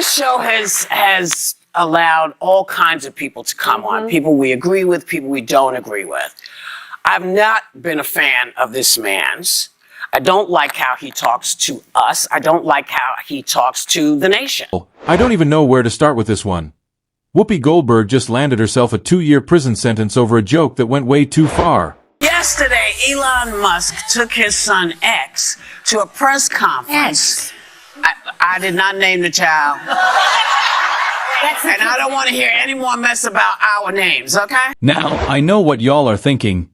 this show has allowed all kinds of people to come on. People we agree with, people we don't agree with. I've not been a fan of this man's. I don't like how he talks to us. I don't like how he talks to the nation. I don't even know where to start with this one. Whoopi Goldberg just landed herself a 2-year prison sentence over a joke that went way too far. Yesterday, Elon Musk took his son X to a press conference. I did not name the child. And I don't want to hear any more mess about our names, okay? Now, I know what y'all are thinking.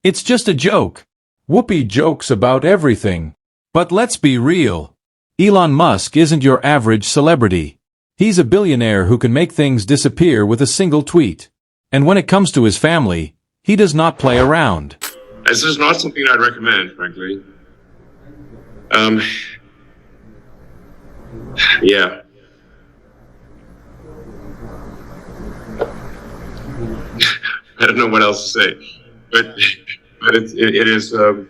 It's just a joke. Whoopi jokes about everything. But let's be real. Elon Musk isn't your average celebrity. He's a billionaire who can make things disappear with a single tweet. And when it comes to his family, he does not play around. This is not something I'd recommend, frankly. Yeah. I don't know what else to say, but it is, and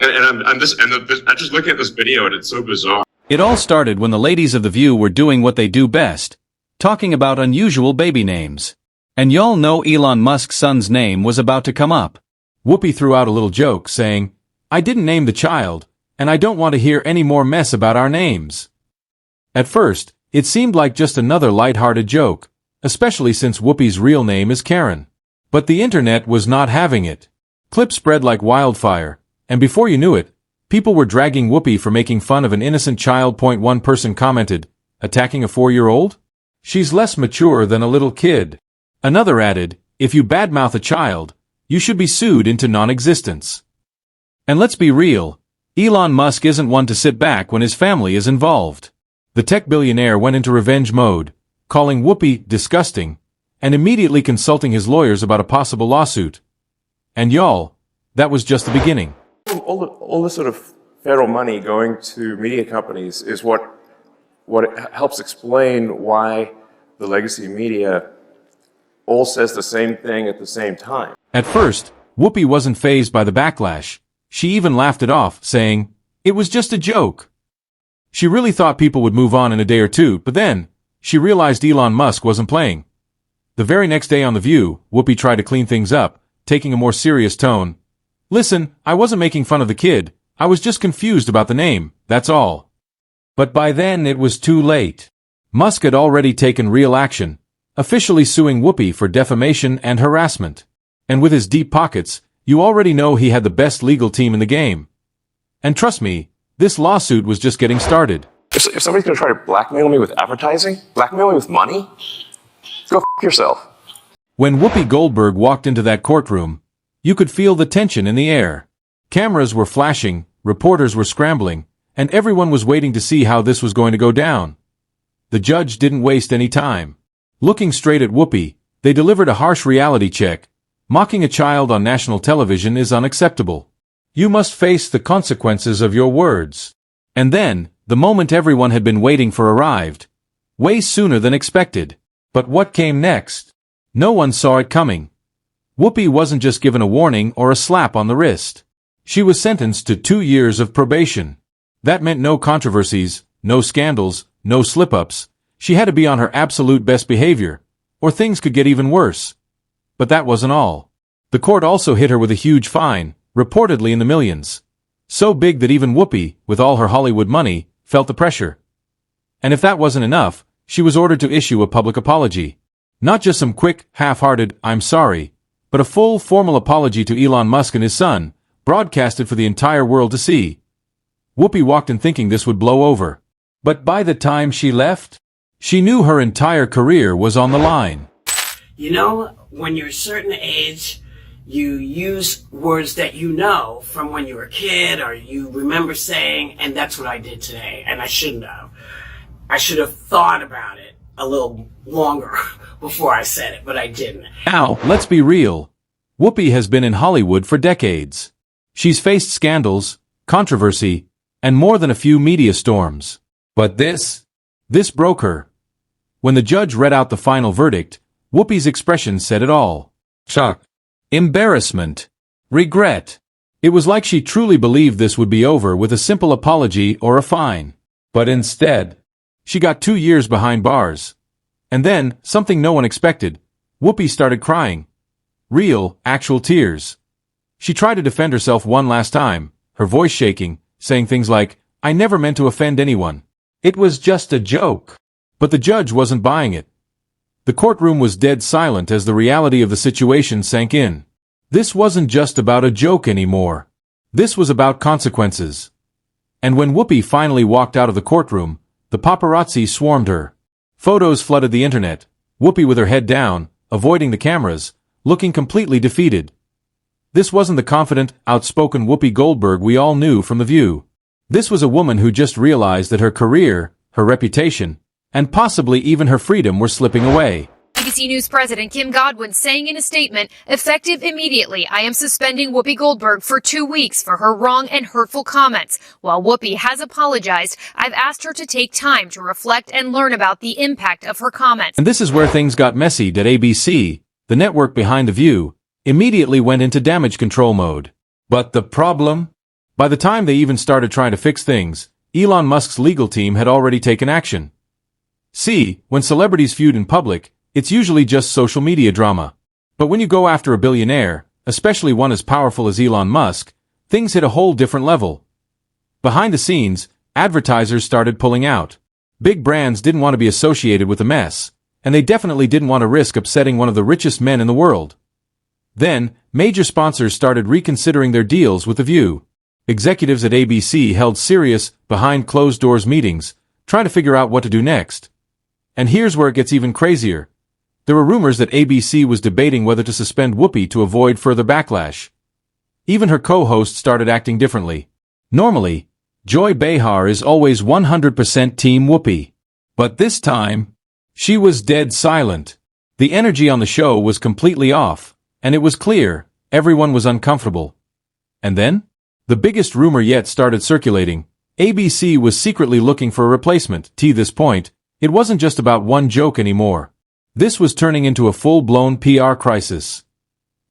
I'm just looking at this video and it's so bizarre. It all started when the ladies of The View were doing what they do best, talking about unusual baby names. And y'all know Elon Musk's son's name was about to come up. Whoopi threw out a little joke saying, "I didn't name the child, and I don't want to hear any more mess about our names." At first, it seemed like just another lighthearted joke, especially since Whoopi's real name is Karen. But the internet was not having it. Clips spread like wildfire, and before you knew it, people were dragging Whoopi for making fun of an innocent child. One person commented, "Attacking a 4-year-old? She's less mature than a little kid." Another added, "If you badmouth a child, you should be sued into non-existence." And let's be real, Elon Musk isn't one to sit back when his family is involved. The tech billionaire went into revenge mode, calling Whoopi disgusting, and immediately consulting his lawyers about a possible lawsuit. And y'all, that was just the beginning. All the sort of federal money going to media companies is what helps explain why the legacy media all says the same thing at the same time. At first, Whoopi wasn't fazed by the backlash. She even laughed it off, saying, "It was just a joke." She really thought people would move on in a day or two, but then, she realized Elon Musk wasn't playing. The very next day on The View, Whoopi tried to clean things up, taking a more serious tone. "Listen, I wasn't making fun of the kid, I was just confused about the name, that's all." But by then it was too late. Musk had already taken real action, officially suing Whoopi for defamation and harassment. And with his deep pockets, you already know he had the best legal team in the game. And trust me, this lawsuit was just getting started. If somebody's going to try to blackmail me with advertising, blackmail me with money, go f*** yourself. When Whoopi Goldberg walked into that courtroom, you could feel the tension in the air. Cameras were flashing, reporters were scrambling, and everyone was waiting to see how this was going to go down. The judge didn't waste any time. Looking straight at Whoopi, they delivered a harsh reality check. Mocking a child on national television is unacceptable. You must face the consequences of your words. And then, the moment everyone had been waiting for arrived. Way sooner than expected. But what came next? No one saw it coming. Whoopi wasn't just given a warning or a slap on the wrist. She was sentenced to 2 years of probation. That meant no controversies, no scandals, no slip-ups. She had to be on her absolute best behavior, or things could get even worse. But that wasn't all. The court also hit her with a huge fine, reportedly in the millions. So big that even Whoopi, with all her Hollywood money, felt the pressure. And if that wasn't enough, she was ordered to issue a public apology. Not just some quick, half-hearted, "I'm sorry," but a full, formal apology to Elon Musk and his son, broadcasted for the entire world to see. Whoopi walked in thinking this would blow over. But by the time she left, she knew her entire career was on the line. You know, when you're a certain age, you use words that you know from when you were a kid or you remember saying, and that's what I did today, and I shouldn't have. I should have thought about it a little longer before I said it, but I didn't. Now, let's be real. Whoopi has been in Hollywood for decades. She's faced scandals, controversy, and more than a few media storms. But this broke her. When the judge read out the final verdict, Whoopi's expression said it all. Shock. Embarrassment. Regret. It was like she truly believed this would be over with a simple apology or a fine. But instead, She got 2 years behind bars. And then, something no one expected, Whoopi started crying. Real, actual tears. She tried to defend herself one last time, her voice shaking, saying things like, "I never meant to offend anyone. It was just a joke." But the judge wasn't buying it. The courtroom was dead silent as the reality of the situation sank in. This wasn't just about a joke anymore. This was about consequences. And when Whoopi finally walked out of the courtroom, the paparazzi swarmed her. Photos flooded the internet, Whoopi with her head down, avoiding the cameras, looking completely defeated. This wasn't the confident, outspoken Whoopi Goldberg we all knew from The View. This was a woman who just realized that her career, her reputation, and possibly even her freedom were slipping away. ABC News President Kim Godwin saying in a statement, "Effective immediately, I am suspending Whoopi Goldberg for 2 weeks for her wrong and hurtful comments. While Whoopi has apologized, I've asked her to take time to reflect and learn about the impact of her comments." And this is where things got messy. ABC, the network behind The View, immediately went into damage control mode. But the problem? By the time they even started trying to fix things, Elon Musk's legal team had already taken action. See, when celebrities feud in public, it's usually just social media drama. But when you go after a billionaire, especially one as powerful as Elon Musk, things hit a whole different level. Behind the scenes, advertisers started pulling out. Big brands didn't want to be associated with the mess, and they definitely didn't want to risk upsetting one of the richest men in the world. Then, major sponsors started reconsidering their deals with The View. Executives at ABC held serious, behind-closed-doors meetings, trying to figure out what to do next. And here's where it gets even crazier. There were rumors that ABC was debating whether to suspend Whoopi to avoid further backlash. Even her co-host started acting differently. Normally, Joy Behar is always 100% Team Whoopi. But this time, she was dead silent. The energy on the show was completely off, and it was clear, everyone was uncomfortable. And then? The biggest rumor yet started circulating. ABC was secretly looking for a replacement. To this point, it wasn't just about one joke anymore. This was turning into a full-blown PR crisis.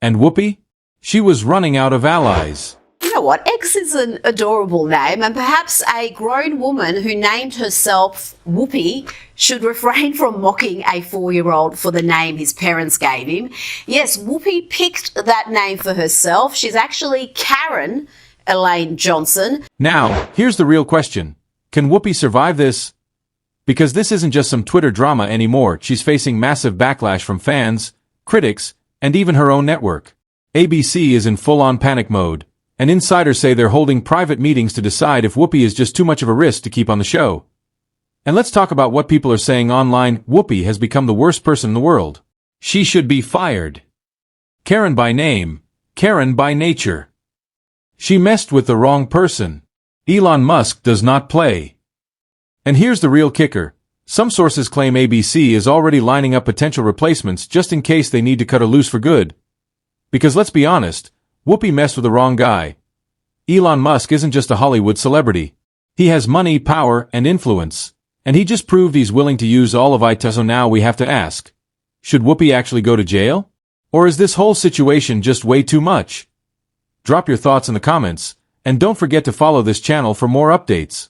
And Whoopi? She was running out of allies. You know what? X is an adorable name, and perhaps a grown woman who named herself Whoopi should refrain from mocking a 4-year-old for the name his parents gave him. Yes, Whoopi picked that name for herself. She's actually Karen Elaine Johnson. Now, here's the real question. Can Whoopi survive this? Because this isn't just some Twitter drama anymore. She's facing massive backlash from fans, critics, and even her own network. ABC is in full-on panic mode, and insiders say they're holding private meetings to decide if Whoopi is just too much of a risk to keep on the show. And let's talk about what people are saying online. Whoopi has become the worst person in the world. She should be fired. Karen by name, Karen by nature. She messed with the wrong person. Elon Musk does not play. And here's the real kicker. Some sources claim ABC is already lining up potential replacements just in case they need to cut her loose for good. Because let's be honest, Whoopi messed with the wrong guy. Elon Musk isn't just a Hollywood celebrity. He has money, power, and influence. And he just proved he's willing to use all of it. So now we have to ask, should Whoopi actually go to jail? Or is this whole situation just way too much? Drop your thoughts in the comments, and don't forget to follow this channel for more updates.